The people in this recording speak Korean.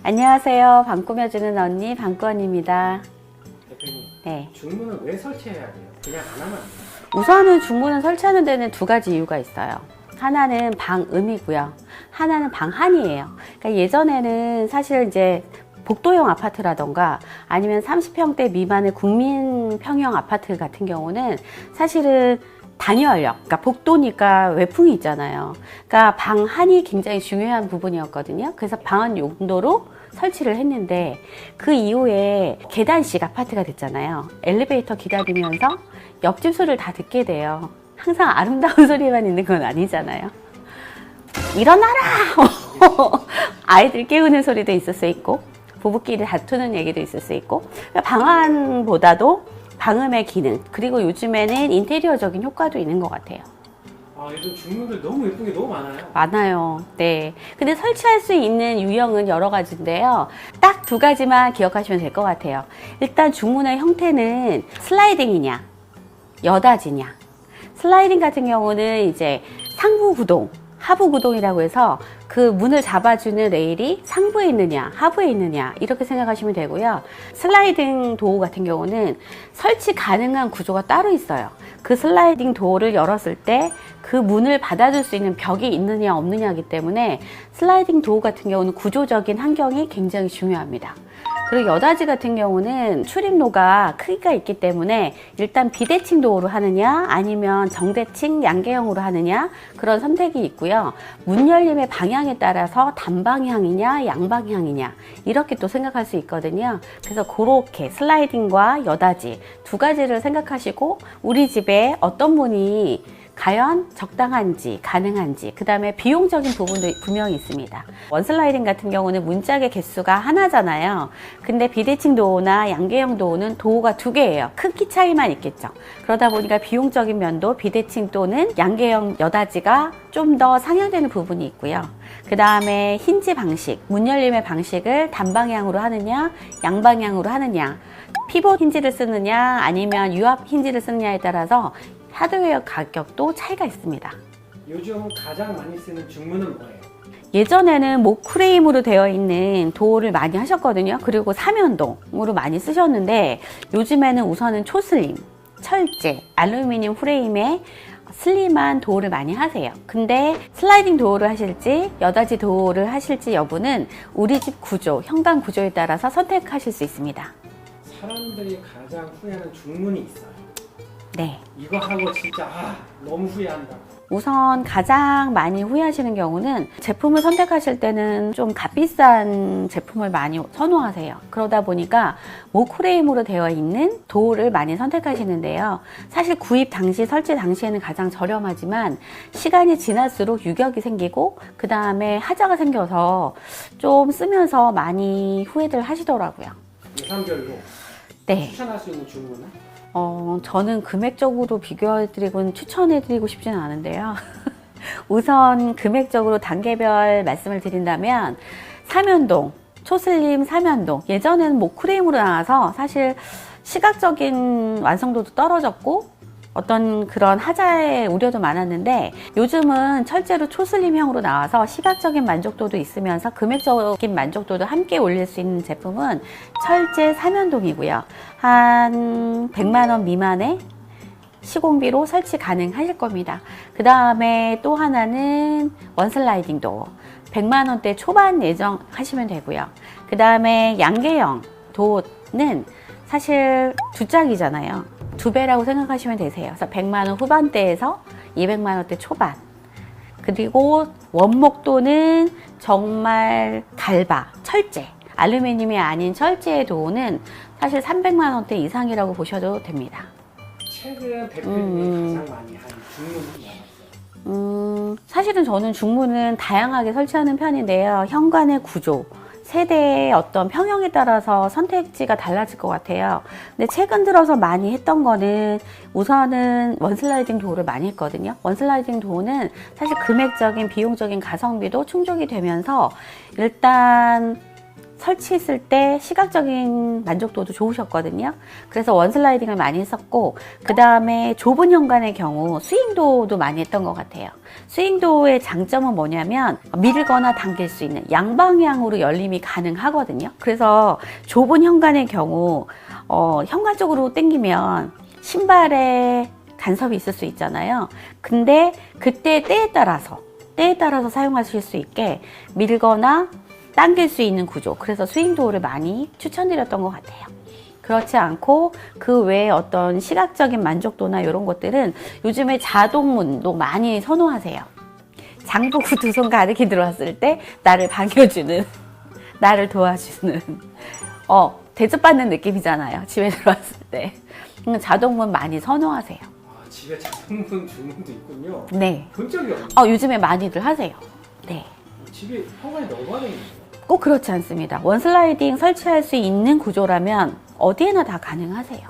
안녕하세요. 방 꾸며주는 언니 방구언입니다. 대표님, 네. 중문은 왜 설치해야 돼요? 그냥 안 하면 안 돼요? 우선은 중문을 설치하는 데는 두 가지 이유가 있어요. 하나는 방음이고요. 하나는 방한이에요. 그러니까 예전에는 사실 이제 복도형 아파트라던가 아니면 30평대 미만의 국민평형 아파트 같은 경우는 사실은 단열력, 그러니까 복도니까 외풍이 있잖아요. 그러니까 방한이 굉장히 중요한 부분이었거든요. 그래서 방한 용도로 설치를 했는데 그 이후에 계단식 아파트가 됐잖아요. 엘리베이터 기다리면서 옆집 소리를 다 듣게 돼요. 항상 아름다운 소리만 있는 건 아니잖아요. 일어나라! 아이들 깨우는 소리도 있을 수 있고 부부끼리 다투는 얘기도 있을 수 있고 방안보다도 방음의 기능 그리고 요즘에는 인테리어적인 효과도 있는 것 같아요. 요즘 중문들 너무 예쁜 게 너무 많아요. 많아요. 네. 근데 설치할 수 있는 유형은 여러 가지인데요. 딱 두 가지만 기억하시면 될 것 같아요. 일단 중문의 형태는 슬라이딩이냐, 여닫이냐. 슬라이딩 같은 경우는 이제 상부 구동, 하부 구동이라고 해서 그 문을 잡아주는 레일이 상부에 있느냐, 하부에 있느냐 이렇게 생각하시면 되고요. 슬라이딩 도어 같은 경우는 설치 가능한 구조가 따로 있어요. 그 슬라이딩 도어를 열었을 때 그 문을 받아줄 수 있는 벽이 있느냐 없느냐이기 때문에 슬라이딩 도어 같은 경우는 구조적인 환경이 굉장히 중요합니다. 그리고 여닫이 같은 경우는 출입로가 크기가 있기 때문에 일단 비대칭 도어로 하느냐 아니면 정대칭 양계형으로 하느냐 그런 선택이 있고요. 문 열림의 방향에 따라서 단방향이냐 양방향이냐 이렇게 또 생각할 수 있거든요. 그래서 그렇게 슬라이딩과 여닫이 두 가지를 생각하시고 우리 집에 어떤 문이 과연 적당한지 가능한지 그 다음에 비용적인 부분도 분명히 있습니다. 원슬라이딩 같은 경우는 문짝의 개수가 하나잖아요. 근데 비대칭 도어나 양계형 도어는 도어가 두 개예요. 크기 차이만 있겠죠. 그러다 보니까 비용적인 면도 비대칭 또는 양계형 여닫이가 좀 더 상향되는 부분이 있고요. 그 다음에 힌지 방식, 문 열림의 방식을 단방향으로 하느냐 양방향으로 하느냐 피봇 힌지를 쓰느냐 아니면 유압 힌지를 쓰느냐에 따라서 하드웨어 가격도 차이가 있습니다. 요즘 가장 많이 쓰는 중문은 뭐예요? 예전에는 목 프레임으로 되어 있는 도어를 많이 하셨거든요. 그리고 삼연동으로 많이 쓰셨는데 요즘에는 우선은 초슬림, 철제, 알루미늄 프레임에 슬림한 도어를 많이 하세요. 근데 슬라이딩 도어를 하실지 여닫이 도어를 하실지 여부는 우리 집 구조, 현관 구조에 따라서 선택하실 수 있습니다. 사람들이 가장 후회하는 중문이 있어요. 네. 이거 하고 진짜 너무 후회한다. 우선 가장 많이 후회하시는 경우는 제품을 선택하실 때는 좀 값비싼 제품을 많이 선호하세요. 그러다 보니까 모크레임으로 되어 있는 도어를 많이 선택하시는데요. 사실 구입 당시, 설치 당시에는 가장 저렴하지만 시간이 지날수록 유격이 생기고 그 다음에 하자가 생겨서 좀 쓰면서 많이 후회들 하시더라고요. 예산별로 네. 추천할 수 있는 중문은? 저는 금액적으로 비교해드리고 추천해드리고 싶지는 않은데요. 우선 금액적으로 단계별 말씀을 드린다면 삼연동, 초슬림 삼연동 예전에는 뭐 크레임으로 나와서 사실 시각적인 완성도도 떨어졌고 어떤 그런 하자의 우려도 많았는데 요즘은 철제로 초슬림형으로 나와서 시각적인 만족도도 있으면서 금액적인 만족도도 함께 올릴 수 있는 제품은 철제 삼연동이고요. 한 100만 원 미만의 시공비로 설치 가능하실 겁니다. 그 다음에 또 하나는 원슬라이딩 도어 100만 원대 초반 예정하시면 되고요. 그 다음에 양계형 도어는 사실 두 짝이잖아요. 두 배라고 생각하시면 되세요. 그래서 100만 원 후반대에서 200만 원대 초반. 그리고 원목도는 정말 갈바, 철제, 알루미늄이 아닌 철제의 도어는 사실 300만 원대 이상이라고 보셔도 됩니다. 최근 대표님이 가장 많이 한 중문은 뭐였어요? 사실은 저는 중문은 다양하게 설치하는 편인데요. 현관의 구조, 세대의 어떤 평형에 따라서 선택지가 달라질 것 같아요. 근데 최근 들어서 많이 했던 거는 우선은 원슬라이딩 도어를 많이 했거든요. 원슬라이딩 도어는 사실 금액적인 비용적인 가성비도 충족이 되면서 일단 설치했을 때 시각적인 만족도도 좋으셨거든요. 그래서 원슬라이딩을 많이 했었고, 그 다음에 좁은 현관의 경우 스윙도도 많이 했던 것 같아요. 스윙도의 장점은 뭐냐면 밀거나 당길 수 있는 양방향으로 열림이 가능하거든요. 그래서 좁은 현관의 경우 현관 쪽으로 당기면 신발에 간섭이 있을 수 있잖아요. 근데 그때 때에 따라서 사용하실 수 있게 밀거나 당길 수 있는 구조. 그래서 스윙도어를 많이 추천드렸던 것 같아요. 그렇지 않고 그 외에 어떤 시각적인 만족도나 이런 것들은 요즘에 자동문도 많이 선호하세요. 장보고 두 손 가르기 들어왔을 때 나를 반겨주는, 나를 도와주는, 대접받는 느낌이잖아요. 집에 들어왔을 때. 자동문 많이 선호하세요. 아, 집에 자동문 주문도 있군요. 네. 본 적이 없네요. 요즘에 많이들 하세요. 네. 집에 현관에 넣어야 되는 거예요? 꼭 그렇지 않습니다. 원슬라이딩 설치할 수 있는 구조라면 어디에나 다 가능하세요.